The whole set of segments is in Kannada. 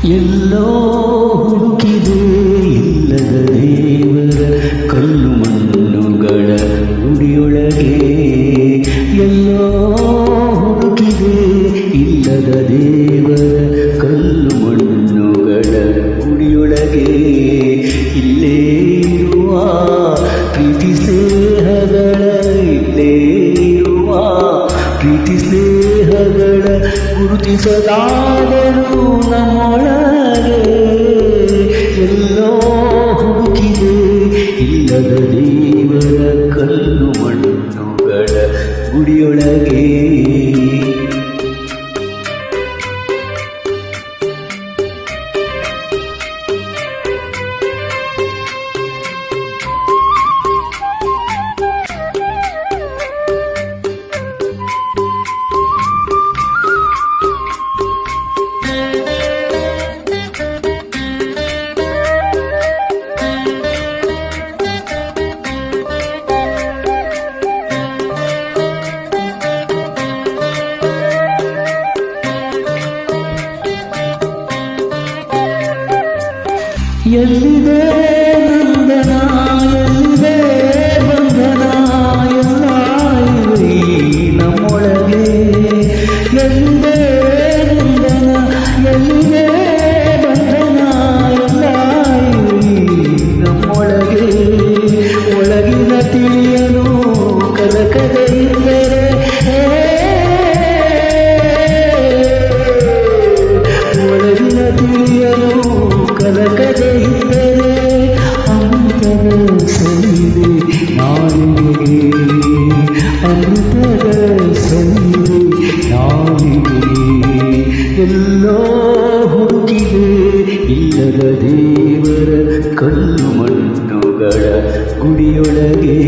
ಎಲ್ಲೋ ಹುಡುಕಿದೆ ಇಲ್ಲದ ದೇವರ ಕಲ್ಲು ಮಣ್ಣುಗಳ ಗುಡಿಯೊಳಗೆ. ಎಲ್ಲೋ ಹುಡುಕಿದೆ ಇಲ್ಲದ ದೇವರ ಕಲ್ಲು ಮಣ್ಣುಗಳ ಗುಡಿಯೊಳಗೆ. ಇಲ್ಲೇ ಇರುವ ಪ್ರೀತಿ ಸ್ನೇಹಗಳ, ಇಲ್ಲೇ ಇರುವ ಪ್ರೀತಿ ಸ್ನೇಹಗಳ ಗುರುತಿಸದಾದರೂ ನಮ್ಮೊಳಗೆ. ಎಲ್ಲೋ ಹುಡುಕಿದೆ ಇಲ್ಲದ ದೇವರ ಕಲ್ಲು ಮಣ್ಣುಗಳ ಗುಡಿಯೊಳಗೆ. ಎಲ್ಲಿದೆ ನಂದನ, ಎಲ್ಲಿದೆ ಬಂಧನ, ಎಲ್ಲ ಇವೆ ನಮ್ಮೊಳಗೆ. ಎಲ್ಲಿದೆ ನಂದನ, ಎಲ್ಲಿದೆ ಬಂಧನ, ಎಲ್ಲ ಇವೆ ನಮ್ಮೊಳಗೆ. ಒಳಗಿನ ತಿಳಿಯಲು ಕಲಕದೆ ಇದ್ದರೆ, ಒಳಗಿನ ತಿಳಿಯಲು ಕಲಕದೆ ಇದ್ದರೆ ಅಮೃತದ ಸನಿದೆ ನಾಲಿಗೆ. ಅಮೃತದ ಸನಿದೆ ನಾಲಿಗೆ. ಎಲ್ಲೋ ಹುಡುಕಿದೆ ಇಲ್ಲದ ದೇವರ ಕಲ್ಲು ಮಣ್ಣುಗಳ ಗುಡಿಯೊಳಗೆ.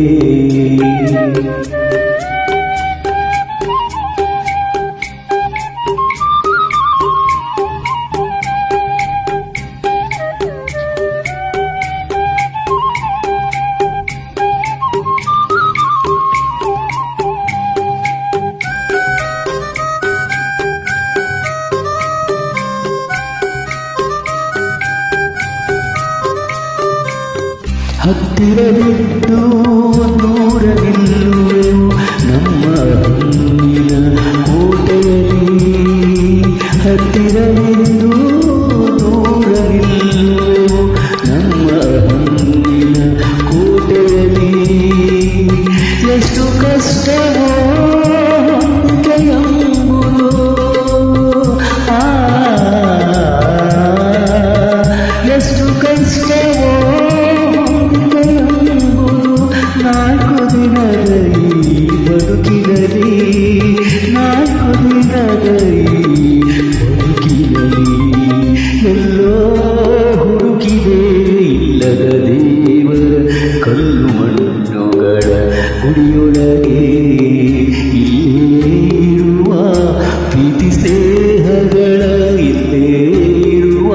ಹತ್ತಿರವಿದ್ದು ದೂರ ನಿಲ್ಲುವೆವು ನಮ್ಮ ಹಣ್ಣಿನ ಕೋಟೆಯಲ್ಲಿ. ಹತ್ತಿರವಿದ್ದು ದೂರ ನಿಲ್ಲುವೆವು ನಮ್ಮ ಹಣ್ಣಿನ ಕೋಟೆಯಲ್ಲಿ. ಎಷ್ಟು ಕಷ್ಟವೋ ಹೊಂದಿಕೆಯೆಂಬುದು, ಎಷ್ಟು ಕಷ್ಟವೋ ನಾಲ್ಕು ದಿನದ ಈ ಬದುಕಿನಲ್ಲಿ, ನಾಲ್ಕು ದಿನದ ಈ ಬದುಕಿನಲ್ಲಿ. ಎಲ್ಲೋ ಹುಡುಕಿದೆ ಇಲ್ಲದ ದೇವರ ಕಲ್ಲು ಮಣ್ಣುಗಳ ಗುಡಿಯೊಳಗೆ. ಇಲ್ಲೇ ಇರುವ ಪ್ರೀತಿ ಸ್ನೇಹಗಳ, ಇಲ್ಲೇ ಇರುವ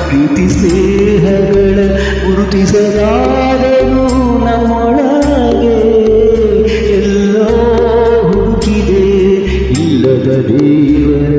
ಪ್ರೀತಿ ಸ್ನೇಹಗಳ ಗುರುತಿಸಲಾದರೂ ನಮ್ಮೊಳಗೆ. ಎಲ್ಲೋ ಹುಡುಕಿದೆ ಇಲ್ಲದ ದೇವರ